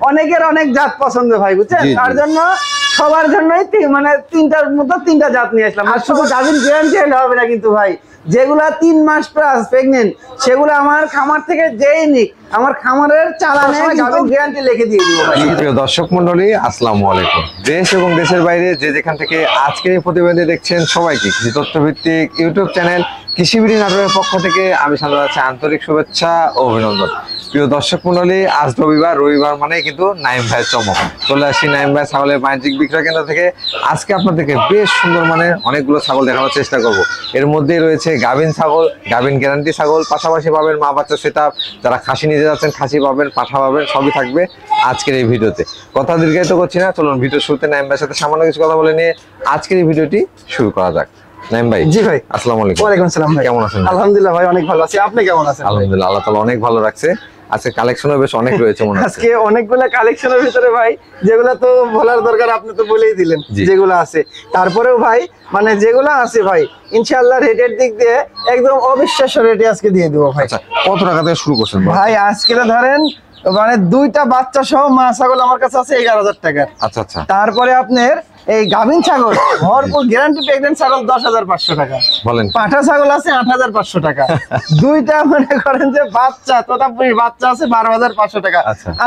অনেকের অনেক জাত পছন্দ ভাই, বুঝছেন? তার জন্য সবার জন্যই মানে তিনটার মতো তিনটা জাত নিয়ে আসলাম। আর শুধু গাভীর গ্যারান্টি হলে হবে না কিন্তু ভাই, যেগুলা 3 মাস প্লাস প্রেগনেন্ট সেগুলো আমার খামার থেকে যেই নিক আমার খামারের চালানে গাভীর গ্যারান্টি লিখে দিয়ে দিব ভাই। প্রিয় দর্শক মণ্ডলী, আসসালামু আলাইকুম। দেশ এবং দেশের বাইরে যে যেখান থেকে আজকের এই প্রতিবেদন দেখছেন সবাইকে কৃষি তথ্যভিত্তিক ইউটিউব চ্যানেল কৃষিবিড়ি নাটোরের পক্ষ থেকে আমি জানাচ্ছি আন্তরিক শুভেচ্ছা ও অভিনন্দন। প্রিয় দর্শক মণ্ডলী, আজ রবিবার মানে কিন্তু নাইম ভাইয়ের চমক। চলে আসি নাইম ভাই ছাগলের বাণিজ্যিক বিক্রয় কেন্দ্র থেকে। আজকে আপনাদেরকে বেশ সুন্দর মানের অনেকগুলো ছাগল দেখানোর চেষ্টা করব। এর মধ্যেই রয়েছে গাভিন ছাগল, গাভিন গ্যারান্টি ছাগল, পাশাপাশি পাবেন মা বাচ্চা সেটআপ, যারা খাসি নিতে যাচ্ছেন খাসি পাবেন, পাঠা পাবেন, সবই থাকবে আজকের এই ভিডিওতে। কথা দীর্ঘায়িত করছি না, চলুন ভিডিও শুরুতে নাইম ভাইয়ের সাথে সামান্য কিছু কথা বলে নিয়ে আজকের এই ভিডিওটি শুরু করা যাক। নাইম ভাই। জি ভাই। আসসালামু আলাইকুম। ওয়ালাইকুম আসসালাম ভাই। কেমন আছেন? আলহামদুলিল্লাহ ভাই, অনেক ভালো আছি। আপনি কেমন আছেন? আলহামদুলিল্লাহ, আল্লাহ তাআলা অনেক ভালো রাখছে। আজকে কালেকশনও বেশ অনেক রয়েছে মনে হচ্ছে। আজকে অনেকগুলো কালেকশনের ভিতরে ভাই, যেগুলো তো বলার দরকার আপনি তো বলেই দিলেন যেগুলো আছে। তারপরেও ভাই মানে যেগুলো আছে ভাই ইনশাআল্লাহ রেটের দিক দিয়ে একদম অবিশ্বাস্য রেটে আজকে দিয়ে দেবো ভাই। আচ্ছা, কত টাকা থেকে শুরু করছেন ভাই? আজকে ধরেন মানে 2টা বাচ্চা সহ মা ছাগল আমার কাছে আছে 11,000 টাকা। আচ্ছা আচ্ছা। তারপরে আপনার এই গাভিন ছাগল ভরপুর গ্যারান্টি প্রেগনেন্ট ছাগল 10,500 টাকা বলেন। পাঠা ছাগল আছে 8,500 টাকা। 2টা মনে করেন যে বাচ্চা তোতাপুরি বাচ্চা আছে 12,500 টাকা।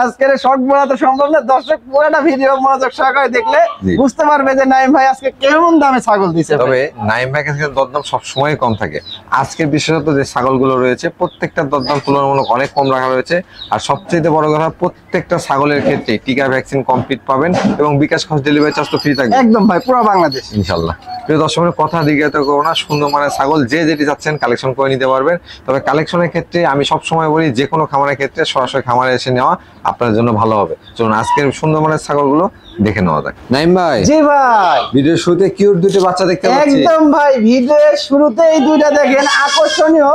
আজকের শখ বলা তো সম্ভব না, দর্শক পুরোটা ভিডিও মনোযোগ সহকারে দেখলে বুঝতে পারবে যে নাইম ভাই আজকে কেমন দামে ছাগল দিছে। তবে নাইম ভাই কাছে দরদাম সবসময় কম থাকে। আজকের বিশেষত যে ছাগলগুলো রয়েছে প্রত্যেকটা দরদাম তুলনামূলক অনেক কম রাখা রয়েছে। আর সবচেয়ে বড় কথা, প্রত্যেকটা ছাগলের ক্ষেত্রে টিকা ভ্যাকসিন কমপ্লিট পাবেন এবং বিকাশ খরচ ডেলিভারি চার্জ তো ফ্রি থাকবে একদম ভাই, পুরো বাংলাদেশ ইনশাআল্লাহ। প্রিয় দর্শকের কথা দীর্ঘায়িত করব না, সুন্দর মানের ছাগল যে যেটি চাচ্ছেন কালেকশন করে নিতে পারবেন। তবে কালেকশনের ক্ষেত্রে আমি সবসময় বলি যে কোনো খামারের ক্ষেত্রে সরাসরি খামারে এসে নেওয়া আপনার জন্য ভালো হবে। চলুন আজকের সুন্দর মানের ছাগলগুলো দেখে নেওয়া যাক। নাইম ভাই। জি ভাই। ভিডিওর শুরুতে কিউট দুটো বাচ্চা দেখতে পাচ্ছি। একদম ভাই, ভিডিওর শুরুতে এই দুইটা দেখেন আকর্ষণীয়,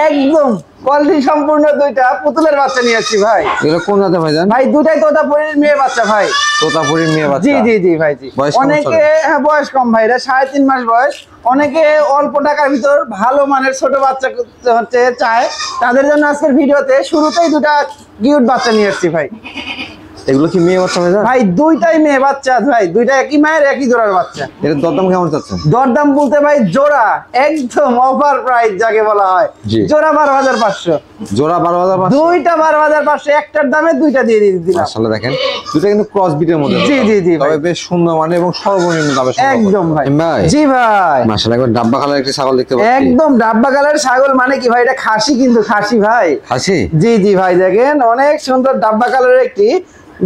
একদম কোয়ালিটি সম্পূর্ণ 2টা পুতুলের বাচ্চা নিয়ে আসছি ভাই। এগুলো কোন জাতের ভাই জান? ভাই 2টাই তোতাপুরীর মেয়ে বাচ্চা ভাই। তোতাপুরীর মেয়ে বাচ্চা। জি জি জি ভাই জি। অনেকে বয়স কম ভাই, এটা 3.5 মাস বয়স। অনেকে অল্প টাকার ভিতর ভালো মানের ছোট বাচ্চা হচ্ছে চায়, তাদের জন্য আজকের ভিডিওতে শুরুতেই 2টা কিউট বাচ্চা নিয়ে আসছি ভাই। এগুলো কি মেয়ে বাচ্চা ভাই? ভাই 2টাই মেয়ে বাচ্চা ভাই, 2টা একই মায়ের একই জোড়ার বাচ্চা। এর দরদাম কেমন চাচ্ছেন? দরদাম বলতে ভাই জোড়া একদম অফার প্রাইস যাকে বলা হয়, জোড়া 12,500। জোড়া 12,500? 2টা 12,500, একটার দামে 2টা দিয়ে দিলাম। মাশাআল্লাহ, দেখেন দুটো কিন্তু ক্রস বিটের মধ্যে। জি জি জি তবে বেশ সুন্দর মানে এবং সর্বনিম্ন দামে একদম ভাই। ভাই। জি ভাই। মাশাআল্লাহ, একবার ডাব্বা কালার একটা ছাগল দেখতে পাচ্ছি। একদম ডাব্বা কালারের ছাগল মানে কি ভাই, এটা খাসি কিন্তু খাসি ভাই। খাসি? জি জি ভাই, দেখেন অনেক সুন্দর ডাব্বা কালারের একটি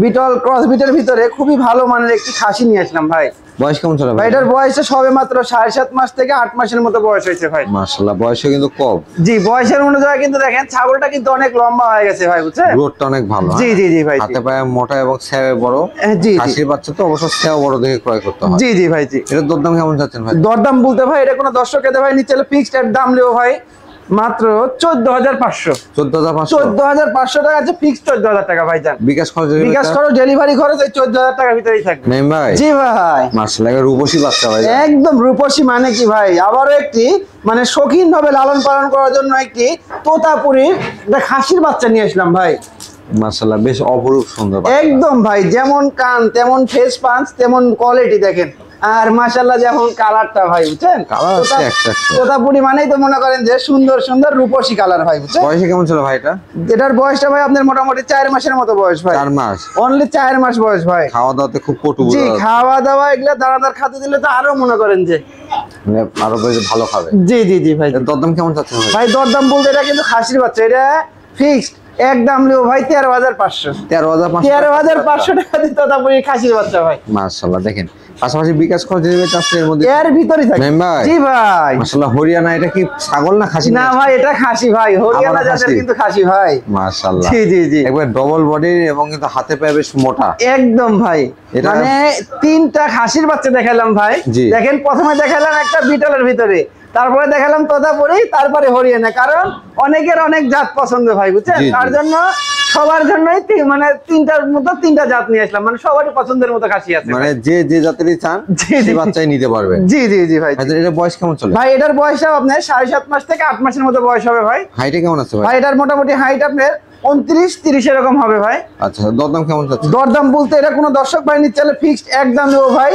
বিটল ক্রস বিটের ভিতরে খুবই ভালো মানের একটি খাসি নিয়ে আসলাম ভাই। বয়স কেমন চলে ভাই? এটার বয়স সবে মাত্র 7.5 মাস থেকে 8 মাসের মতো বয়স হয়েছে ভাই। মাশাআল্লাহ, বয়সও কিন্তু কম। জি, বয়সের অনুযায়ী কিন্তু দেখেন ছাগলটা কিন্তু অনেক লম্বা হয়ে গেছে ভাই, বুঝছেন? গ্রোথটা অনেক ভালো। জি জি জি ভাই। হাতে পায়ে মোটা এবং ছায়ে বড়। জি। খাসির বাচ্চা তো অবশ্য ছায়ে বড় দেখে ক্রয় করতে হয়। জি জি ভাই জি। এর দরদাম কেমন চাচ্ছেন ভাই? দরদাম বলতে ভাই এটা কোনো দর্শকের ভাই নিচে ফিক্সড এর দাম লিও ভাই মাত্র 14,500। 14,500 টাকা আছে, ফিক্সড 14,000 টাকা ভাই জান। বিকাশ খরচ ডেলিভারি খরচ এই 14,000 টাকার ভিতরেই থাকবে। নাইম ভাই। জি ভাই। মাশাআল্লাহ, রূপসী বাচ্চা ভাই। একদম রূপসী মানে কি ভাই, আবারও একটি মানে শৌখিন ভাবে লালন পালন করার জন্য একটি তোতাপুরীর খাসির বাচ্চা নিয়ে আসলাম ভাই। মাশাআল্লাহ, বেশ অপরূপ সুন্দর। একদম ভাই, যেমন কান তেমন ফেস পাঁচ তেমন কোয়ালিটি দেখেন। আর মাশাআল্লাহ যেমন কালারটা ভাই, বুঝছেন? তোতাপুরি মানেই তো মনে করেন যে সুন্দর সুন্দর রূপসী কালার ভাই, বুঝছেন? বয়সে কেমন ছিল ভাই এটা? এটার বয়সটা ভাই আপনার মোটামুটি 4 মাসের মতো বয়স ভাই। 4 মাস? অনলি 4 মাস বয়স ভাই। খাওয়া দাওয়াতে খুব পটু। জি, খাওয়া দাওয়া এগুলা দানাদার খাতে দিলে তো আরো মনে করেন যে মানে আরো বেশ ভালো খাবে। জি জি জি ভাই। দরদাম কেমন চাচ্ছেন ভাই? দরদাম বলতে এটা কিন্তু খাসির বাচ্চা, এটা ফিক্সড একদম লিও ভাই 13,500। 13,500 টাকা দিতে তোতাপুরি খাসির বাচ্চা ভাই। মাশাআল্লাহ, দেখেন পাশাপাশি বিকাশ খরচ ডেলিভারি চার্জ এর মধ্যে এর ভিতরই থাকে। জি ভাই। মাশাআল্লাহ, হরিয়ানা। এটা কি ছাগল না খাসি? না ভাই, এটা খাসি ভাই, হরিয়ানা জাতের কিন্তু খাসি ভাই। মাশাআল্লাহ। জি জি জি। একবার ডবল বডি এবং কিন্তু হাতে পায়ে বেশ মোটা। একদম ভাই, মানে 3টা খাসির বাচ্চা দেখালাম ভাই। দেখেন প্রথমে দেখালাম একটা বিটলের ভিতরে, তারপরে দেখালাম তোতাপুরি, তারপরে হরিয়ানা। কারণ অনেকের অনেক জাত পছন্দ ভাই, বুঝছেন? তার জন্য সবার জন্যই মানে তিনটার মতো তিনটা জাত নিয়ে আসলাম, মানে সবারই পছন্দের মতো খাসি আছে, মানে যে যে জাতেরই চান সেই বাচ্চাই নিতে পারবে। জি জি জি ভাই। এটা বয়স কেমন চলে ভাই? এটার বয়সটা আপনার 7.5 মাস থেকে 8 মাসের মতো বয়স হবে ভাই। হাইটে কেমন আছে ভাই? ভাই এটার মোটামুটি হাইট আপনার 29-30 এরকম হবে ভাই। আচ্ছা, দরদাম কেমন যাচ্ছে? দরদাম বলতে এটা কোনো দর্শক ভাই নিচ্ছে ফিক্সড একদম দেবো ভাই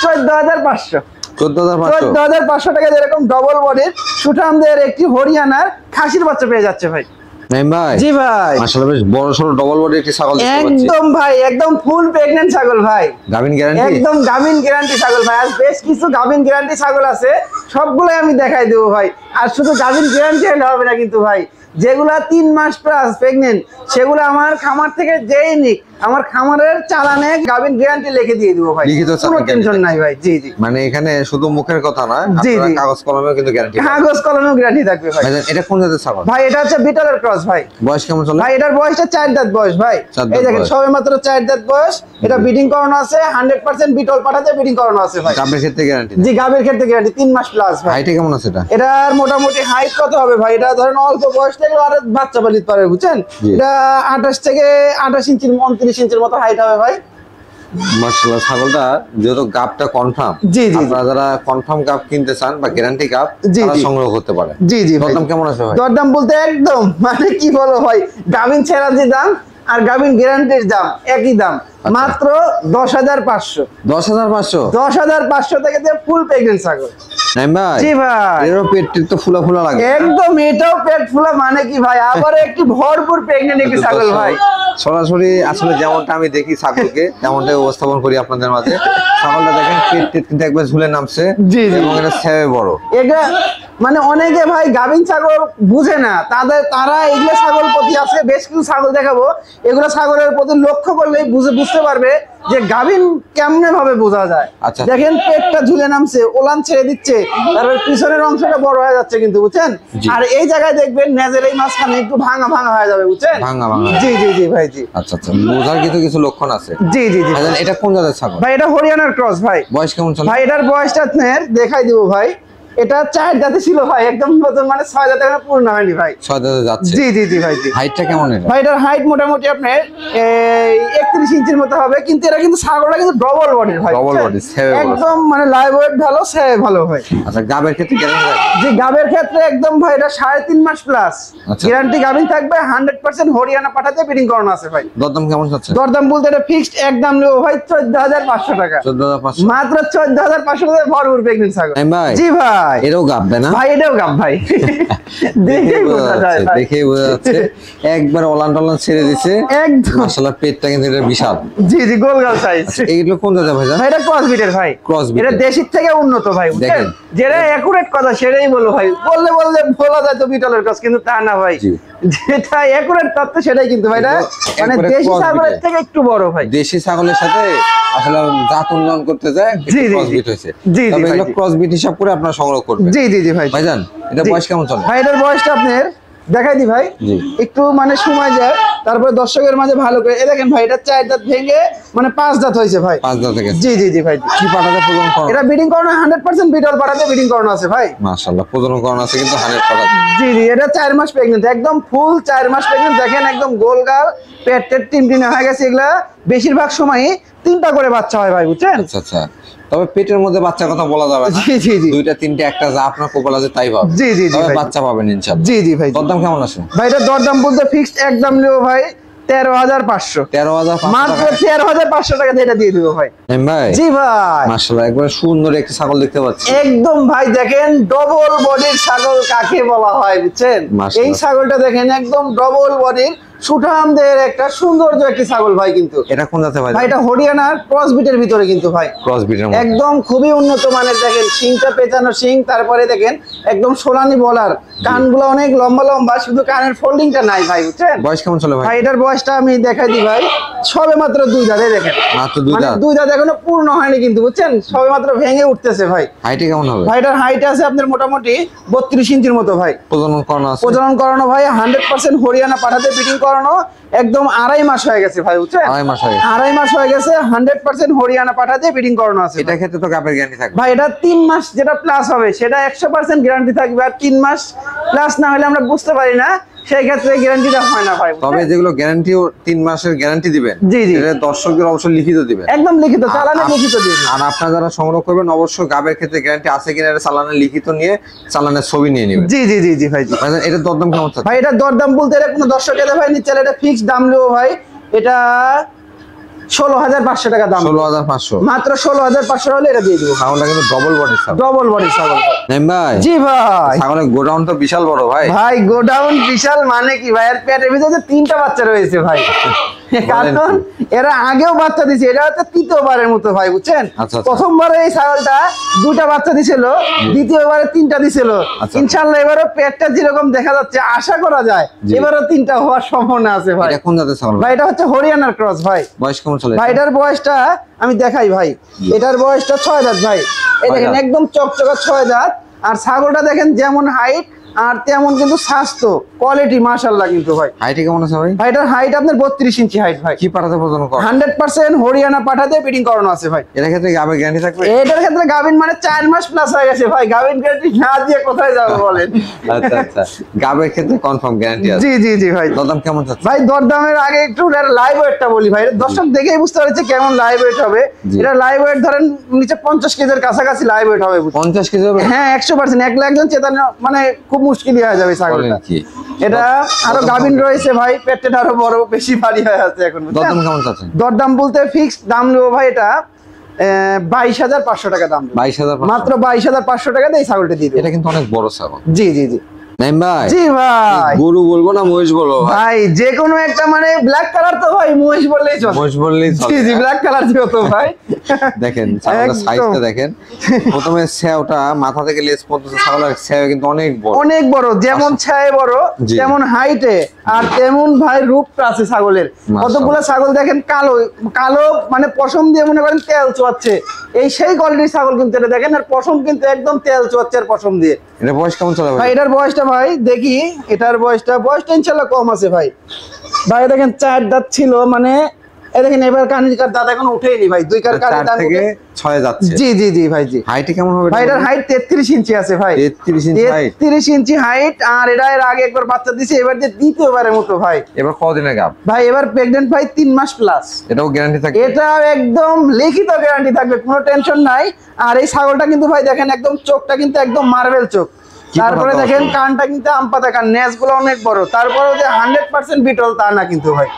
14,500। 14,500 টাকা যেরকম ডবল বডির সুঠামদের একটি হরিয়ানার খাসির বাচ্চা পেয়ে যাচ্ছে ভাই। নাইম ভাই, জি ভাই, মাশাআল্লাহ বেশ বড় সরো ডবল বডি একটি ছাগল দেখতে পাচ্ছি। একদম ভাই, একদম ফুল প্রেগন্যান্ট ছাগল ভাই। গাভিন গ্যারান্টি? একদম গাভিন গ্যারান্টি ছাগল ভাই। আজ বেশ কিছু গাভিন গ্যারান্টি ছাগল আছে, সবগুলোই আমি দেখাই দেবো ভাই। আর শুধু গাভিন গ্যারান্টি হলে হবে না কিন্তু ভাই, যেগুলা 3 মাস প্লাস প্রেগনেন্ট সেগুলো আমার খামার থেকে যেই নিক আমার খামারের চালানে গাভিন গ্যারান্টি লিখে দিয়ে দিব ভাই, কোনো টেনশন নাই ভাই। জি জি, মানে এখানে শুধু মুখের কথা না, জি জি, কাগজ কলমেও কিন্তু গ্যারান্টি, কাগজ কলমেও গ্যারান্টি থাকবে ভাই। এটা কোন জাতের ছাগল ভাই? এটা হচ্ছে বিটলের ক্রস ভাই। বয়স কেমন চলে ভাই? এটার বয়সটা 4 দাঁত বয়স ভাই। এই দেখেন সবে মাত্র 4 দাঁত বয়স। এটা ব্রিডিং করানো আছে, 100% বিটল পাঠাতে ব্রিডিং করানো আছে ভাই। গাবের ক্ষেত্রে গ্যারান্টি? জি, গাবের ক্ষেত্রে গ্যারান্টি 3 মাস প্লাস ভাই। হাইট কেমন আছে এটা? এটার মোটামুটি হাইট কত হবে ভাই? এটা ধরেন অল্প বয়স থেকে আর বাচ্চা পালিত পারে, বুঝছেন? এটা 28 থেকে 28 ইঞ্চি 29 ইঞ্চির মতো হাইট হবে ভাই। মাশাআল্লাহ, ছাগলটা যেহেতু গাবটা কনফার্ম, জি জি, আপনারা যারা কনফার্ম গাব কিনতে চান বা গ্যারান্টি গাব তারা সংগ্রহ করতে পারে। জি জি ভাই। দরদাম কেমন আছে ভাই? দরদাম বলতে একদম মানে কি বলবো ভাই, গাভিন ছেড়া যে দাম আর গাভিন গ্যারান্টির দাম একই দাম, মাত্র 10,500। 10,500? 10,500 থেকে দিয়ে ফুল প্রেগন্যান্ট ছাগল। নাইম ভাই, জি ভাই, এরও পেট তো ফুলা ফুলা লাগে একদম। এটাও পেট ফুলা মানে কি ভাই, আবার একটি ভরপুর প্রেগন্যান্ট একটি ছাগল ভাই। সরাসরি আসলে যেমনটা আমি দেখি ছাগলকে তেমনটাই উপস্থাপন করি আপনাদের মাঝে। ছাগলটা দেখেন পেট কিন্তু একবার ঝুলে নামছে, জি জি, এবং এটা সেবে বড়। এটা মানে অনেকে ভাই গাভিন ছাগল বুঝে না, তারা এগুলো ছাগল প্রতি আছে, বেশ কিছু ছাগল দেখাবো, এগুলো ছাগলের প্রতি লক্ষ্য করলেই বুঝতে পারবে যে গাভিন কেমনে ভাবে বোঝা যায়। আচ্ছা, দেখেন পেটটা ঝুলে নামছে, ওলান ছেড়ে দিচ্ছে, তারপর পিছনের অংশটা বড় হয়ে যাচ্ছে কিন্তু, বুঝছেন? আর এই জায়গায় দেখবেন নেজের এই মাঝখানে একটু ভাঙা ভাঙা হয়ে যাবে, বুঝছেন? ভাঙা ভাঙা, জি জি জি ভাই। জি আচ্ছা আচ্ছা, বোঝার কিছু লক্ষণ আছে। জি জি জি। এটা কোন জাতের ছাগল ভাই? এটা হরিয়ানার ক্রস ভাই। বয়স কেমন চলে ভাই? এটার বয়সটা আপনার দেখাই দিব ভাই। এটা 4 দাঁতে ছিল ভাই, একদম নতুন, মানে 6 দাঁতে এখনো পূর্ণ হয়নি ভাই। 6 দাঁতে যাচ্ছে? জি জি জি ভাই। জি, হাইটটা কেমন এটা? ভাই এটার হাইট মোটামুটি আপনার 31 ইঞ্চির মতো হবে, কিন্তু এটা কিন্তু ছাগলটা কিন্তু ডবল বডির ভাই, ডবল বডি, একদম মানে লাইভ ওয়েট ভালো, সেভ ভালো ভাই। আচ্ছা, গাবের ক্ষেত্রে গ্যারান্টি থাকবে? জি, গাবের ক্ষেত্রে একদম ভাই এটা 3.5 মাস প্লাস গ্যারান্টি গাবিন থাকবে, 100% হরিয়ানা পাঠাতে ব্রিডিং করানো আছে ভাই। দরদাম কেমন যাচ্ছে? দরদাম বলতে এটা ফিক্সড একদম নেব ভাই 14,500 টাকা। 14,500? মাত্র 14,500 টাকা ভরপুর প্রেগন্যান্ট ছাগল। জি ভাই, এটাও গাব না ভাই? এটাও গাব ভাই, দেখেই বোঝা যায়, দেখেই বোঝা যাচ্ছে একবার ওলান টলান ছেড়ে দিছে একদম। মাশাআল্লাহ, পেটটা কিন্তু এটা বিশাল। জি জি, গোলগাল সাইজ। এইগুলো কোন জাতের ভাই? এটা ক্রস বিটের ভাই। ক্রস বিট, এটা দেশির থেকে উন্নত ভাই, বুঝছেন? যেটা একুরেট কথা সেটাই বলো ভাই, বললে বলা যায় তো বিটলের ক্রস, কিন্তু তা না ভাই, যেটা একুরেট তথ্য সেটাই কিন্তু ভাই, এটা মানে দেশি ছাগলের থেকে একটু বড় ভাই। দেশি ছাগলের সাথে আসলে জাত উন্নয়ন করতে যায়, ক্রস বিট হয়েছে। তবে এগুলো ক্রস বিট হিসাব করে আপনারা সংগ্রহ করবেন। জি জি জি ভাই। ভাইজান, এটা বয়স কেমন চলে? ভাই এটার বয়সটা আপনার দেখাই দি ভাই, একটু মানে সময় যায়, তারপরে দর্শকের মাঝে ভালো করে দেখেন ভাই। এটা 4 দাঁত ভেঙে মানে 5 দাঁত হয়েছে ভাই। 5 দাঁত থেকে? জি জি জি ভাই। কি পাঠাতে প্রজনন করানো? এটা ব্রিডিং করানো 100% বিটল পাঠাতে ব্রিডিং করানো আছে ভাই। মাশাআল্লাহ, প্রজনন করানো আছে কিন্তু 100 পাঠাতে। জি জি, এটা 4 মাস প্রেগন্যান্ট, একদম ফুল 4 মাস প্রেগন্যান্ট। দেখেন একদম গোলগাল পেটের টিমটিনে হয়ে গেছে। এগুলা বেশিরভাগ সময়ই 3টা করে বাচ্চা হয় ভাই, বুঝছেন? আচ্ছা আচ্ছা, তবে পেটের মধ্যে বাচ্চার কথা বলা যাবে না। জি জি জি, 2টা 3টা একটা যা আপনার কপাল আছে তাই পাবে। জি জি জি, তবে বাচ্চা পাবেন ইনশাআল্লাহ। জি জি ভাই। দরদাম কেমন আছে ভাই? এটা দরদাম বলতে ফিক্সড একদম নেব ভাই 13,500। 13,500? মাত্র 13,500 টাকা দিয়ে এটা দিয়ে দিব ভাই। ভাই? জি ভাই। মাশাআল্লাহ, একবার সুন্দর একটা ছাগল দেখতে পাচ্ছি। একদম ভাই, দেখেন ডবল বডির ছাগল কাকে বলা হয়, বুঝছেন? এই ছাগলটা দেখেন একদম ডবল বডির সুঠামদের একটা সৌন্দর্য একটি ছাগল ভাই। কিন্তু এটা কোন জাতের ভাই? ভাই এটা হরিয়ানার ক্রস বিটের ভিতরে কিন্তু ভাই, ক্রস বিটের মধ্যে একদম খুবই উন্নত মানের। দেখেন শিংটা পেঁচানো শিং, তারপরে দেখেন একদম সোনালী বলার, কানগুলো অনেক লম্বা লম্বা, শুধু কানের ফোল্ডিংটা নাই ভাই, বুঝছেন? বয়স কেমন চলে ভাই? ভাই এটার বয়সটা আমি দেখাই দিই ভাই, সবে মাত্র 2 দাঁত। দেখেন মাত্র 2 দাঁত? 2 দাঁত এখনো পূর্ণ হয়নি কিন্তু, বুঝছেন? সবে মাত্র ভেঙে উঠতেছে ভাই। হাইটে কেমন হবে? ভাই এটার হাইট আছে আপনার মোটামুটি 32 ইঞ্চির মতো ভাই। প্রজনন করানো আছে? প্রজনন করানো ভাই, 100% হরিয়ানা পাঠাতে ব্রিডিং করানো, একদম 2.5 মাস হয়ে গেছে ভাই, বুঝছেন? 2.5 মাস হয়ে গেছে? 2.5 মাস হয়ে গেছে, 100% হরিয়ানা পাঠাতে ব্রিডিং করানো আছে। এটা ক্ষেত্রে তো গাবের গ্যারান্টি থাকবে ভাই? এটা 3 মাস যেটা প্লাস হবে সেটা 100% গ্যারান্টি থাকবে, আর 3 মাস প্লাস না হলে আমরা বুঝতে পারি না, সেই ক্ষেত্রে গ্যারান্টিটা হয় না ভাই। তবে যেগুলো গ্যারান্টি 3 মাসের গ্যারান্টি দিবেন, জি জি এটা দর্শকদের অবশ্যই লিখিত দিবেন, একদম লিখিত, চালানে লিখিত দিয়ে দিবেন। আর আপনারা যারা সংগ্রহ করবেন অবশ্যই গাবের ক্ষেত্রে গ্যারান্টি আছে কিনা এটা চালানে লিখিত নিয়ে চালানের ছবি নিয়ে নেবেন। জি জি জি জি ভাই জি। ভাইজান এটা দরদাম কেমন চাচ্ছেন? ভাই এটা দরদাম বলতে এটা কোনো দর্শক এলে ভাই নিচ্ছে, এটা ফিক্সড দাম নেবো ভাই, এটা 16,500 টাকা দাম, 16,500 মাত্র 16,500 হলে এটা দিয়ে দিব। ছাগলটা কিন্তু ডবল বডি ছাগল। ডবল বডি ছাগল নাইম ভাই, জি ভাই। ছাগলের গোডাউন তো বিশাল বড় ভাই। ভাই গোডাউন বিশাল মানে কি ভাই, এর পেটের ভিতরে 3টা বাচ্চা রয়েছে ভাই, কারণ এরা আগেও বাচ্চা দিছে, এটা হচ্ছে তৃতীয়বারের মতো ভাই, বুঝছেন? আচ্ছা। প্রথমবারে এই ছাগলটা 2টা বাচ্চা দিছিল, দ্বিতীয়বারে 3টা দিছিল, আচ্ছা। ইনশাআল্লাহ এবারে পেটটা যেরকম দেখা যাচ্ছে আশা করা যায় এবারও 3টা হওয়ার সম্ভাবনা আছে ভাই। এটা কোন জাতের ছাগল ভাই এটা হচ্ছে হরিয়ানার ক্রস ভাই। বয়স কেমন চলে? ভাই এটার বয়সটা আমি দেখাই ভাই, এটার বয়সটা 6 দাঁত ভাই, এই দেখেন একদম চকচকা 6 দাঁত, আর ছাগলটা দেখেন যেমন হাইট আর তেমন কিন্তু স্বাস্থ্য কোয়ালিটি মাশাআল্লাহ কিন্তু ভাই। হাইট কেমন আছে ভাই? ভাই এটার হাইট আপনার 32 ইঞ্চি হাইট ভাই। কি পাঠাতে প্রদান করে? 100% হরিয়ানা পাঠাতে ব্রিডিং করানো আছে ভাই। এর ক্ষেত্রে গাবের গ্যারান্টি থাকবে? এটার ক্ষেত্রে গাবিন মানে 4 মাস প্লাস হয়ে গেছে ভাই, গাবিন গ্যারান্টি না দিয়ে কোথায় যাবো বলেন? আচ্ছা আচ্ছা, গাবের ক্ষেত্রে কনফার্ম গ্যারান্টি আছে। জি জি জি ভাই। দরদাম কেমন যাচ্ছে ভাই দরদামের আগে একটু লাইভ ওয়েটটা বলি ভাই, দর্শক দেখেই বুঝতে পারছে কেমন লাইভ ওয়েট হবে। জি। এটা লাইভ ওয়েট ধরেন নিচে 50 কেজির কাছাকাছি লাইভ ওয়েট হবে। 50 কেজি হবে? হ্যাঁ 100%, 1 লাখ জন চেতানো মানে খুব মুশকিলই হয়ে যাবে ছাগলটা। বলেন কি? এটা আরো গাবিন রয়েছে ভাই, পেটটা আরো বড় বেশি ভারী হয়ে আছে এখন, বুঝছেন? দরদাম কেমন চাচ্ছেন? দরদাম বলতে ফিক্সড দাম নেবো ভাই, এটা 22,500 টাকা দাম নেবো। 22,500 মাত্র 22,500 টাকা দিয়ে এই ছাগলটা দিয়ে দেবো। এটা কিন্তু অনেক বড় ছাগল। জি জি জি নাইম ভাই, জি ভাই। গরু বলবো না মহিষ বলবো ভাই? ভাই যে কোনো একটা মানে ব্ল্যাক কালার তো ভাই, মহিষ বললেই চলে। মহিষ বললেই চলে। জি জি ব্ল্যাক কালার দিও তো ভাই। দেখেন ছাগলের একদম। সাইজটা দেখেন, প্রথমে স্যাওটা মাথা থেকে লেজ পর্যন্ত ছাগলের স্যাও কিন্তু অনেক বড়। অনেক বড়, যেমন ছায় বড় জি। তেমন হাইটে আর তেমন ভাই রূপটা আছে ছাগলের। মাশাআল্লাহ। কতগুলো ছাগল দেখেন কালো কালো মানে পশম দিয়ে মনে করেন তেল চোয়াচ্ছে, এই সেই কোয়ালিটির ছাগল কিন্তু এটা দেখেন, আর পশম কিন্তু একদম তেল চোয়াচ্ছে আর পশম দিয়ে। এটা বয়স কেমন চলে ভাই ভাই? এটার বয়সটা ভাই দেখি, এটার বয়সটা ইনশাল্লাহ কম আছে ভাই। ভাই দেখেন 4 দাঁত ছিল, মানে এই দেখেন এবার কানিকার দাঁত এখন উঠেইনি ভাই, 2 কার কানে 4 দাঁত থেকে উঠে- 6 যাচ্ছে। জি জি জি ভাই জি। হাইটে কেমন হবে? ভাই এটার হাইট 33 ইঞ্চি আছে ভাই। 33 ইঞ্চি হাইট। 33 ইঞ্চি হাইট, আর এটা এর আগে একবার বাচ্চা দিছে, এবার যে দ্বিতীয়বারের মতো ভাই। এবার কতদিনের গাব? ভাই এবার প্রেগন্যান্ট ভাই 3 মাস প্লাস। এটাও গ্যারান্টি থাকে? এটা একদম লিখিত গ্যারান্টি থাকবে, কোনো টেনশন নাই। আর এই ছাগলটা কিন্তু ভাই দেখেন একদম চোখটা কিন্তু একদম মার্বেল চোখ, কি তারপরে কথা দেখেন বলছো? কানটা কিন্তু আম পাতা কান, নেজ গুলো অনেক বড়, তারপরে যে 100% বিটল তা না কিন্তু ভাই,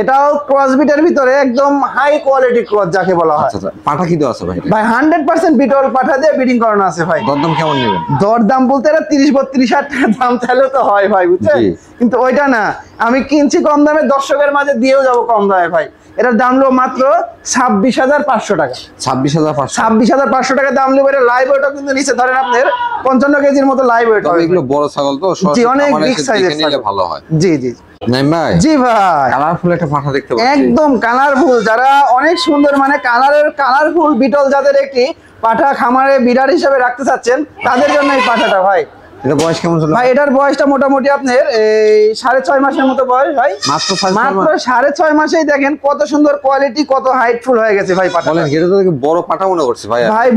এটাও ক্রস বিটের ভিতরে একদম হাই কোয়ালিটি ক্রস যাকে বলা হয়। আচ্ছা আচ্ছা, পাঠা কি দেওয়া আছে ভাই? ভাই 100% বিটল পাঠা দিয়ে ব্রিডিং করানো আছে ভাই। দরদাম কেমন নেবেন? দর দাম বলতে এরা 30-32 হাজার টাকা দাম চাইলেও তো হয় ভাই, বুঝছেন? জি। কিন্তু ওইটা না, আমি কিনছি কম দামে, দর্শকের মাঝে দিয়েও যাবো কম দামে ভাই। এটার দাম হলো মাত্র 26,500 টাকা। 26,500। 26,500 টাকা দাম নেবে। লাইভ ওয়েটও কিন্তু নিচে ধরেন আপনার 55 কেজির মতো লাইভ ওয়েট তবে হবে। এগুলো বড় ছাগল তো, জি অনেক আমার বিগ এসে সাইজের দেখে নিলে ভালো হয়। জি জি নাইম ভাই, জি ভাই। কালারফুল একটা পাঠা দেখতে পাচ্ছি। একদম কালারফুল, যারা অনেক সুন্দর মানে কালারফুল বিটল জাতের একটি পাঠা খামারে বিড়ার হিসেবে রাখতে চাচ্ছেন, তাদের জন্য এই পাঠাটা ভাই। এটা বয়স কেমন চলে ভাই এটার বয়সটা মোটামুটি আপনার এই 6.5 মাসের মতো বয়স ভাই। মাত্র 6 মাত্র 6.5 মাসেই দেখেন কত সুন্দর কোয়ালিটি, কত হাইটফুল হয়ে গেছে ভাই পাঠা। বলেন, এটা তো দেখি বড় পাঠা মনে করছে ভাই। ভাই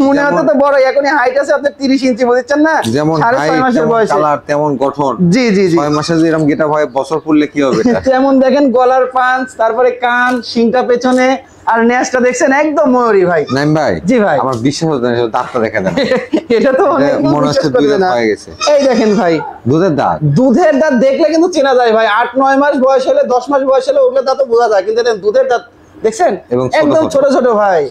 মনে হতে তো বড়, এখনই হাইট আছে আপনার 30 ইঞ্চি, বুঝছেন না? যেমন 6.5 মাসের বয়সে। কালার তেমন গঠন। জি জি জি। 6 মাসে যদি এরকম গেটা হয়, বছর পড়লে কি হবে এটা? যেমন দেখেন গলার পাঁচ, তারপরে কান, শিংটা পেছনে, আর নেজটা দেখছেন একদম ময়ূরী ভাই। নাইম ভাই, জি ভাই। আমার বিশ্বাস হচ্ছে না, দাঁতটা দেখা দেন। এটা তো অনেক মনে হচ্ছে দুধ হয়ে গেছে। এই দেখেন ভাই, দুধের দাঁত। দুধের দাঁত দেখলে কিন্তু চেনা যায় ভাই। 8-9 মাস বয়স হলে, 10 মাস বয়স হলে ওগুলো দাঁত বোঝা যায়, কিন্তু দেখেন দুধের দাঁত দেখছেন এবং ছোট একদম ছোট। ছোট ছোট ভাই।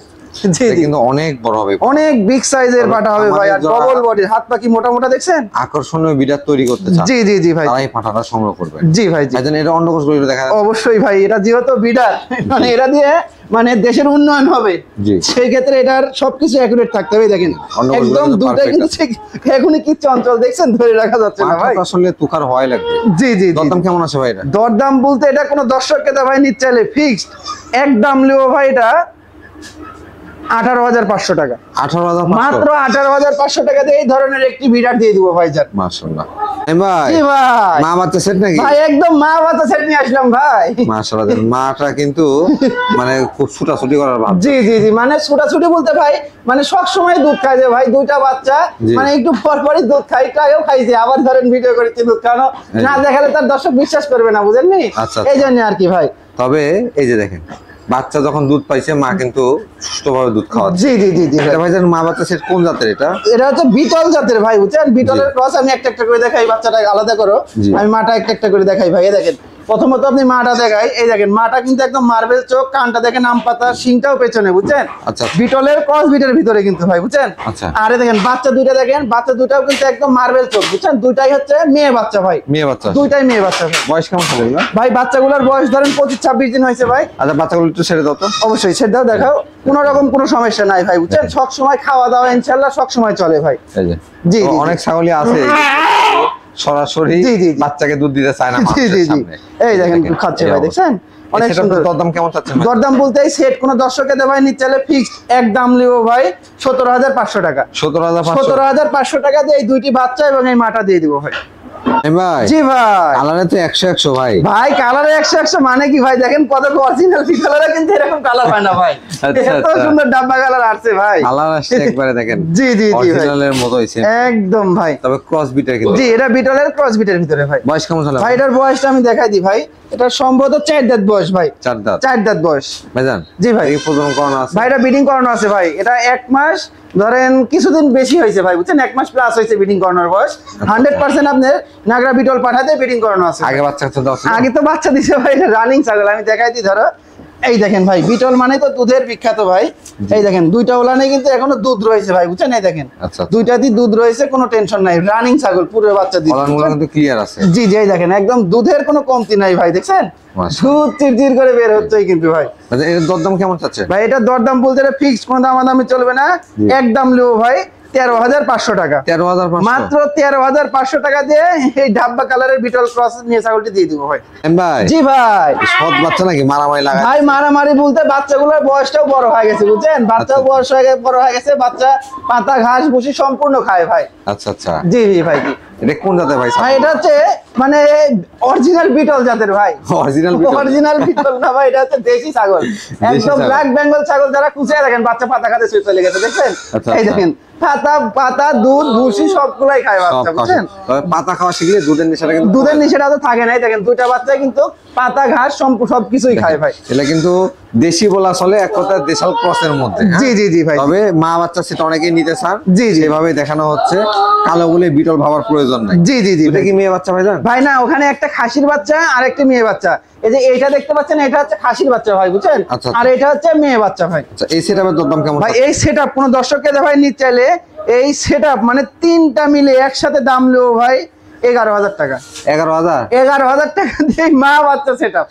জি এটা জি কিন্তু অনেক বড় হবে। অনেক বিগ সাইজের তবে পাটা হবে ভাই, আর আমাদের যারা- ডবল বডির, হাত পা কি মোটা মোটা দেখছেন? আকর্ষণীয় বিড়ার তৈরি করতে চান, জি জি জি ভাই। তারা এই পাঠাটা সংগ্রহ করবেন। জি ভাই জি। ভাইজান, এটা অন্ডকোষ গরু দেখা যাচ্ছে। অবশ্যই ভাই, এটা যেহেতু বিডার মানে এরা দিয়ে মানে দেশের উন্নয়ন হবে, জি। সেই ক্ষেত্রে এটার সবকিছু অ্যাকুরেট থাকতে হবে। দেখেন অন্য একদম বছর দুধটা perfect কিন্তু ঠিক এখনই কি চঞ্চল দেখছেন, ধরে রাখা যাচ্ছে না পাঠা ভাই। তো আসলে তুকার হয় লাগবে। জি জি জি। দরদাম কেমন আছে ভাই এটা? দরদাম বলতে এটা কোনো দর্শককে দা ভাই নিতে চাইলে ফিক্সড এক দাম লিও ভাই, এটা 18,500 টাকা, 18,500 মাত্র 18,500 টাকা দিয়ে এই ধরনের একটি বিরাট দিয়ে দিব ভাইজান। মাশাআল্লাহ। ভাই জি ভাই, মা বাচ্চা সেট নাকি? ভাই একদম মা বাচ্চা সেট নিয়ে আসলাম ভাই। মাশাআল্লাহ, দেখুন মাটা কিন্তু মানে খুব ছুটাছুটি করার ভাব। জি জি জি, মানে ছোটাছুটি বলতে ভাই মানে সব সময় দুধ খায় যে ভাই, দুইটা বাচ্চা জি। মানে একটু পর পরই দুধ খাই, টাইও খাইছে, আবার ধরেন ভিডিও করেছি দুধ খাওয়ানো, না দেখালে তার দর্শক বিশ্বাস করবে না, বুঝেননি? আচ্ছা, এই জন্য আর কি ভাই। তবে এই যে দেখেন বাচ্চা যখন দুধ পাইছে মা কিন্তু সুস্থভাবে দুধ খাওয়াচ্ছে। জি জি জি জি এটা ভাইজান মা বাচ্চা সেট কোন জাতের এটা? এটা হচ্ছে বিটল জাতের ভাই, বুঝছেন? বিটলের ক্রস। আমি একটা একটা করে দেখাই, বাচ্চাটা আলাদা করো, জি। আমি মাটা একটা একটা করে দেখাই ভাই। এই দেখেন প্রথমত আপনি মাটা দেখাই, এই দেখেন মাটা কিন্তু একদম মার্বেল চোখ, কানটা দেখেন আম পাতা, শিংটাও পেছনে, বুঝছেন? আচ্ছা। বিটলের ক্রস বিটের ভিতরে কিন্তু ভাই, বুঝছেন? আচ্ছা। আরে দেখেন বাচ্চা দুইটা দেখেন, বাচ্চা দুটাও কিন্তু একদম মার্বেল চোখ, বুঝছেন? দুইটাই হচ্ছে মেয়ে বাচ্চা ভাই, মেয়ে বাচ্চা। দুইটাই মেয়ে বাচ্চা ভাই। বয়স কেমন হবে এগুলা? ভাই বাচ্চাগুলোর বয়স ধরেন 25-26 দিন হয়েছে ভাই। আচ্ছা, বাচ্চাগুলো একটু ছেড়ে দাও তো। অবশ্যই সেটাও দেখাও, কোনো রকম কোনো সমস্যা নাই ভাই, বুঝছেন? সব সময় খাওয়া দাওয়া ইনশাআল্লাহ সব সময় চলে ভাই। এই যে জি, তো জি, অনেক ছাগলই আছে সরাসরি জি, জি, জি। বাচ্চাকে দুধ দিতে চায় না জি মানুষের জি জি, সামনে। এই দেখেন খাচ্ছে ভাই, দেখছেন? অনেক সেটার সুন্দর। দরদাম কেমন চাচ্ছেন ভাই? দরদাম বলতে এই সেট কোন দর্শকে দেয় ভাই, নিচে ফিক্সড এক দাম লিও ভাই 17,500 টাকা। 17,500। 17,500 টাকা দিয়ে এই দুইটি বাচ্চা এবং এই মাটা দিয়ে দিব ভাই। ভাই জি ভাই। কালারে তো 100 ভাই। ভাই কালারে 100 মানে কি ভাই, দেখেন কত অরিজিনাল কালারে, কিন্তু এরকম কালার হয় না ভাই। আচ্ছা, এত আচ্ছা। সুন্দর ডাব্বা কালার আসছে ভাই। কালার আসছে একবারে দেখেন। জি জি জি ভাই, অরিজিনালের মতো হইছে। একদম ভাই। তবে ক্রস বিটের কিন্তু। জি, এটা বিটলের ক্রস বিটের ভিতরে ভাই। বয়স কেমন হলো ভাই এটার বয়সটা আমি দেখাই দিই ভাই, এটা সম্ভবত 4 দাঁত বয়স ভাই। 4 দাঁত। 4 দাঁত বয়স ভাইজান। জি ভাই। এই প্রজনন করানো আছে। ভাই এটা ব্রিডিং করানো আছে ভাই, এটা 1 মাস ধরেন কিছুদিন বেশি হয়েছে ভাই, বুঝছেন? 1 মাস প্লাস হয়েছে ব্রিডিং করানোর বয়স। 100% আপনার নাগরা বিটল পাঠাতে ব্রিডিং করানো আছে। আগে বাচ্চা তো দাও। আগে তো বাচ্চা দিছে ভাই, এটা রানিং ছাগল। আমি দেখাই দিই, ধরো এই দেখেন ভাই, বিটল মানে তো দুধের বিখ্যাত ভাই। এই দেখেন দুইটা ওলানে কিন্তু এখনো দুধ রয়েছে ভাই, বুঝছেন? এই দেখেন আচ্ছা। দুইটাতেই দুধ রয়েছে, কোনো টেনশন নাই, রানিং ছাগল, পুরো বাচ্চা দিচ্ছে। কলারগুলো কিন্তু ক্লিয়ার আছে। জি জি, এই দেখেন একদম দুধের কোনো কমতি নাই ভাই, দেখছেন? মাশাআল্লাহ। দুধ চিরচির করে বের হচ্ছে কিন্তু ভাই। আচ্ছা, এর দরদাম কেমন চাচ্ছে? ভাই এটা দরদাম বলতে ফিক্সড কোনো দামাদামি চলবে না, একদম লিও ভাই 13,500 টাকা। 13,500 মাত্র 13,500 টাকা দিয়ে এই ডাব্বা কালারের বিটল ক্রস নিয়ে ছাগলটি দিয়ে দিব ভাই। ভাই জি ভাই। সৎ বাচ্চা নাকি মারামারি লাগায়? ভাই মারামারি বলতে বাচ্চাগুলোর বয়সটাও বড় হয়ে গেছে, বুঝছেন? বাচ্চাও বয়স হয়ে গেছে, বড় হয়ে গেছে, বাচ্চা পাতা ঘাস ভুসি সম্পূর্ণ খায় ভাই। আচ্ছা আচ্ছা। জি জি ভাই। জি এটা কোন জাতের ভাই? ভাই এটা হচ্ছে মানে অরিজিনাল বিটল জাতের ভাই। অরিজিনাল অরিজিনাল বিটল না ভাই, এটা হচ্ছে দেশি ছাগল, একদম ছাগল। ব্ল্যাক বেঙ্গল ছাগল। যারা কুচিয়ে দেখেন বাচ্চা পাতা খাতে শুয়ে চলে গেছে, দেখছেন? আচ্ছা, এই আচ্ছা। দেখেন পাতা পাতা দুধ ভুসি সবগুলাই খায় বাচ্চা, বুঝছেন? তবে পাতা খাওয়া শিখলে দুধের নেশাটা কিন্তু দুধের নিষেধ তো থাকে নাই, দেখেন দুইটা বাচ্চা কিন্তু পাতা ঘাস সবকিছুই খায় ভাই। এটা কিন্তু দেশি বলা চলে, এক কথা দেশাল ক্রসের মধ্যে। হ্যাঁ? জি জি জি ভাই। তবে মা বাচ্চা সেটা অনেকেই নিতে চান। জি, জি। যেভাবে দেখানো হচ্ছে কালো বলে বিটল ভাবার প্রয়োজন নাই। জি জি জি এটা ভাই। কি মেয়ে বাচ্চা ভাই জান? ভাই না, ওখানে একটা খাসির বাচ্চা আর একটা মেয়ে বাচ্চা। এই যে এইটা দেখতে পাচ্ছেন, এটা হচ্ছে খাসির বাচ্চা ভাই, বুঝছেন? আচ্ছা, আচ্ছা। আর এটা হচ্ছে মেয়ে বাচ্চা ভাই। আচ্ছা, এই সেটআপের দরদাম কেমন? ভাই এই সেটআপ কোন দর্শককে ভাই নিতে চাইলে এই সেটআপ মানে তিনটা মিলে একসাথে দাম লো ভাই 11,000 টাকা। 11,000? 11,000 টাকা দিয়ে মা বাচ্চা সেটআপ।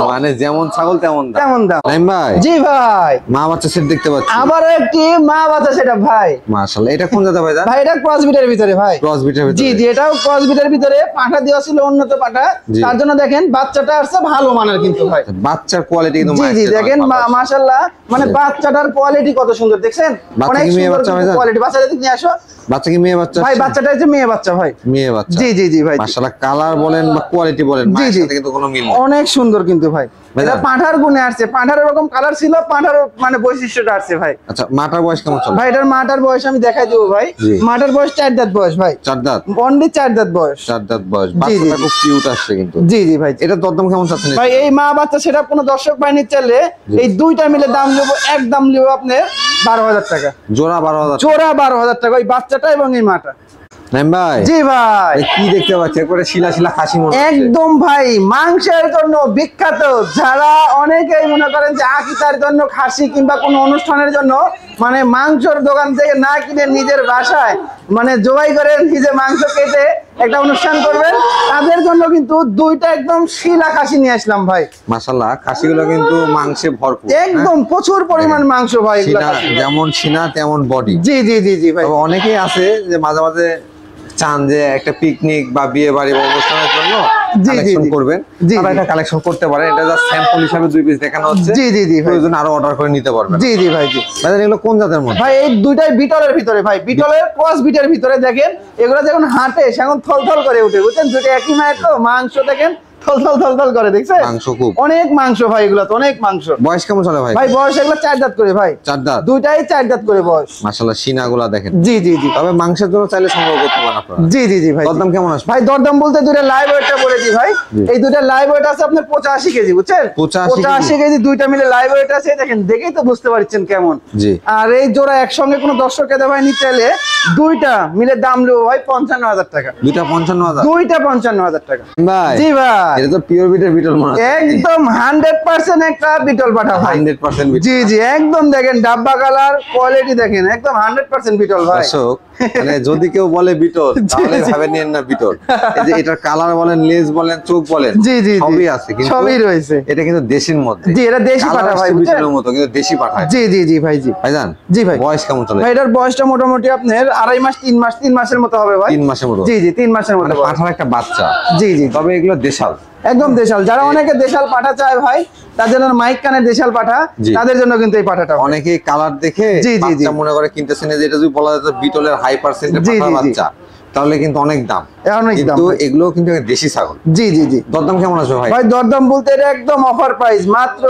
মানে যেমন ছাগল তেমন দাম। তেমন দাম। নাইম ভাই জি ভাই। মা বাচ্চা সেট দেখতে পাচ্ছি। আবার একটি মা বাচ্চা সেটআপ ভাই। মাশাআল্লাহ। এটা কোন জাতের ভাই জান? ভাই এটা ক্রস বিটের ভিতরে ভাই। ক্রস বিটের ভিতরে। জি জি, এটাও ক্রস বিটের ভিতরে পাঠা দেওয়া ছিল, উন্নত পাঠা। জি। তার জন্য দেখেন বাচ্চাটা আসছে ভালো মানের কিন্তু ভাই। বাচ্চার কোয়ালিটি কিন্তু জি মায়ের জি, চেয়ে দেখেন অনেক ভালো আছে। মাশাআল্লাহ, মানে বাচ্চাটার কোয়ালিটি কত সুন্দর, দেখছেন? বাচ্চা অনেক কি মেয়ে সুন্দর বাচ্চা ভাই জান? কোয়ালিটি। বাচ্চাটা নিয়ে আসো বাচ্চা কি মেয়ে বাচ্চা? ভাই, বাচ্চাটা হচ্ছে মেয়ে বাচ্চা ভাই। মেয়ে বাচ্চা। জি জি জি ভাই। মাশাআল্লাহ, কালার বলেন বা কোয়ালিটি বলেন, জি, মায়ের জি। সাথে কিন্তু কোনো মিল নেই। অনেক সুন্দর কিন্তু ভাই। ভাই এটা জান? পাঁঠার গুণে আসছে, পাঁঠার এরকম কালার ছিল, পাঁঠার মানে বৈশিষ্ট্যটা আসছে ভাই। আচ্ছা, মাটার বয়স কেমন চলে? ভাই এটার মাটার বয়স আমি দেখাই দেবো ভাই। জি। মাটার বয়স 4 দাঁত বয়স ভাই, 4 দাঁত। অনলি 4 দাঁত বয়স। 4 দাঁত বয়স। জি, জি, বাচ্চাটা জি। খুব কিউট আসছে কিন্তু। জি জি ভাই। এটা দরদাম কেমন চাচ্ছেন? ভাই এই মা বাচ্চা সেটা কোনো দর্শক ভাই নিতে চাইলে এই দুইটা মিলে দাম নেবো, এক দাম নেবো আপনার 12,000 টাকা। জোড়া 12,000। জোড়া 12,000 টাকা, ওই বাচ্চাটা এবং এই মাটা। নাইম ভাই জি ভাই। এই কি দেখতে পাচ্ছি, একবারে শিলা শিলা খাসি মনে হচ্ছে। একদম ভাই মাংসের জন্য বিখ্যাত। যারা অনেকেই মনে করেন যে আকিতার জন্য খাসি কিংবা কোনো অনুষ্ঠানের জন্য মানে মাংসর দোকান থেকে না কিনে নিজের বাসায় মানে জবাই করে নিজে মাংস কেটে একটা অনুষ্ঠান করবেন, তাদের জন্য কিন্তু দুইটা একদম শিলা খাসি নিয়ে আসলাম ভাই। মাশাআল্লাহ, খাসিগুলো কিন্তু মাংসে ভরপুর। একদম প্রচুর পরিমাণ মাংস ভাই এগুলা সিনা খাসি। যেমন সিনা তেমন বডি। জি জি জি জি ভাই। তবে অনেকেই আছে যে মাঝে মাঝে চান যে একটা পিকনিক বা বিয়ে বাড়ি বা অনুষ্ঠানের জন্য জি, কালেকশন জি। করবেন জি, তারা জি। এটা কালেকশন করতে পারে। এটা জাস্ট স্যাম্পল হিসেবে 2 পিস দেখানো হচ্ছে। জি জি জি ভাই, প্রয়োজন আরো অর্ডার করে নিতে পারবেন। জি জি ভাই জি। ভাইজান এগুলো কোন জাতের মধ্যে? ভাই এই দুইটাই বিটলের ভিতরে ভাই, বিটলের ক্রস বিটের ভিতরে দেখেন এগুলো যখন হাঁটে সেখন থলথল করে উঠে, বুঝছেন? দুটো একই মায়ের তো, মাংস দেখেন থলথল থলথল করে, দেখছেন? মাংস খুব। অনেক মাংস ভাই, এগুলো তো অনেক মাংস। বয়স কেমন চলে ভাই? ভাই বয়স এগুলো 4 দাঁত করে ভাই, 4 দাঁত। দুইটাই 4 দাঁত করে বয়স। মাশাআল্লাহ সিনাগুলা দেখেন। জি জি জি, তবে মাংসের জন্য চাইলে সংগ্রহ করতে পারেন আপনারা। জি জি জি ভাই। দরদাম কেমন আসবে? ভাই দরদাম বলতে দুইটা লাইভ ওয়েটটা বলেছি ভাই, এই দুইটা লাইভ ওয়েট আছে আপনার 85 কেজি, বুঝছেন? 85 কেজি দুইটা মিলে লাইভ ওয়েট আছে, দেখেন দেখেই তো বুঝতে পারছেন কেমন। জি। আর এই জোড়া একসঙ্গে কোনো দর্শক এদের ভাই নিতে চাইলে দুইটা মিলে দাম নেবো ভাই 55,000 টাকা। দুইটা 55,000? দুইটা 55,000 টাকা। ভাই জি ভাই, এটা তো পিওর বিটের বিটল মনে হচ্ছে। একদম 100% একটা বিটল পাঠা ভাই। 100% বিটল। জি জি, একদম দেখেন ডাব্বা কালার, কোয়ালিটি দেখেন একদম 100% বিটল ভাই। দর্শক মানে যদি কেউ বলে বিটল তাহলে জি। ভাবে নিয়েন না বিটল। এই যে এটার কালার বলেন, লেজ বলেন, চোখ বলেন, জি জি জি, সবই আছে কিন্তু সবই রয়েছে। এটা কিন্তু দেশির মধ্যে। জি, এটা দেশি কালার পাঠা ভাই, আসছে বুঝছেন? বিটলের মতো কিন্তু দেশি পাঠা। জি জি জি ভাই জি। ভাইজান জি ভাই। বয়স কেমন চলে? ভাই এটার বয়সটা মোটামুটি আপনার 2.5 মাস 3 মাসের মতো হবে ভাই। 3 মাসের মতো। জি জি, 3 মাসের মতো মানে বয়স। পাঠার একটা বাচ্চা। জি জি, তবে এগুলো দেশাল। একদম দেশাল। যারা অনেকে দেশাল পাঠা চায় ভাই, তাদের জন্য মাইক কানের দেশাল পাঠা, জি। তাদের জন্য কিন্তু এই পাঠাটা। অনেকেই কালার দেখে জি, জি, বাচ্চা জি। মনে করে কিনতেছেন। যে এটা যদি বলা যেত বিটলের হাই পার্সেন্টের জি, পাঠার জি, জি। বাচ্চা তাহলে কিন্তু অনেক দাম। অনেক দাম কিন্তু ভাই। এগুলো কিন্তু দেশি ছাগল। জি জি জি দরদাম কেমন আসবে ভাই? ভাই, দরদাম বলতে এটা একদম অফার প্রাইস, মাত্র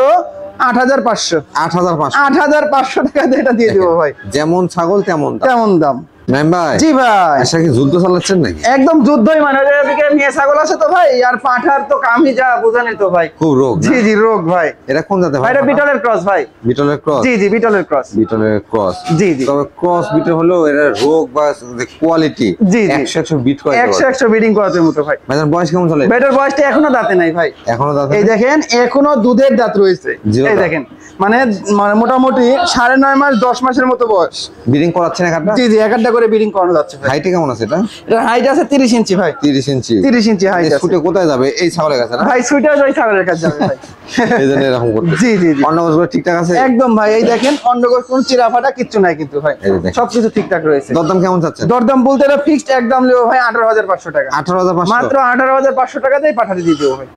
8,500। 8,500। 8,500 টাকা দিয়ে এটা দিয়ে দিব ভাই, যেমন ছাগল তেমন দাম। তেমন দাম। ম্যাম ভাই জি ভাই, আচ্ছা কি যুদ্ধ চালাচ্ছেন নাকি? একদম যুদ্ধই, মানে এদিকে মেয়ে ছাগল আছে তো ভাই, আর পাঠার তো কামই যা বুঝানি তো ভাই। খুব রোগ না? জি জি, রোগ ভাই। এটা কোন জাতের ভাই ভাই? এটা বিটলের ক্রস ভাই। বিটলের ক্রস। জি জি, বিটলের ক্রস। বিটলের ক্রস। জি জি, তবে ক্রস বিটল হলেও এর রোগ বা কোয়ালিটি জি, জি। 100 বিট করে। 100 বিডিং করাতে মতো ভাই। ভাইজান বয়স কেমন চলে? বেটার বয়সটা এখনো দাঁতে নাই ভাই। এখনো দাঁত? এই দেখেন এখনো দুধের দাঁত রয়েছে। জিরো এই দাঁত। দেখেন মানে মানে মোটামুটি 9.5 মাস 10 মাসের মতো বয়স। ব্রিডিং করাচ্ছেন একটা? জি জি, একটা করে বিডিং করানো যাচ্ছে ভাই। হাইটে কেমন আছে এটা? এটার হাইট আছে 30 ইঞ্চি ভাই। 30 ইঞ্চি। 30 ইঞ্চি হাইট আছে ছুটে কোথায় যাবে? এই ছাগলের কাছে না? ভাই। সুইটার ওই ছাগলের কাছে যাবে ভাই। এই জন্য এরকম করতে। জি জি জি, অন্নগোছগুলো ঠিকঠাক আছে? একদম ভাই। এই দেখেন অন্ডকোষ কোন চিরা ফাটা কিচ্ছু নাই কিন্তু ভাই, এই যে দেখেন। সবকিছু ঠিকঠাক রয়েছে। দরদাম কেমন চাচ্ছেন? দরদাম বলতে এটা ফিক্সড একদম নেবো ভাই 18,500 টাকা। 18,500? মাত্র 18,500 টাকা দিয়ে পাঠাতে দিয়ে দেবো ভাই।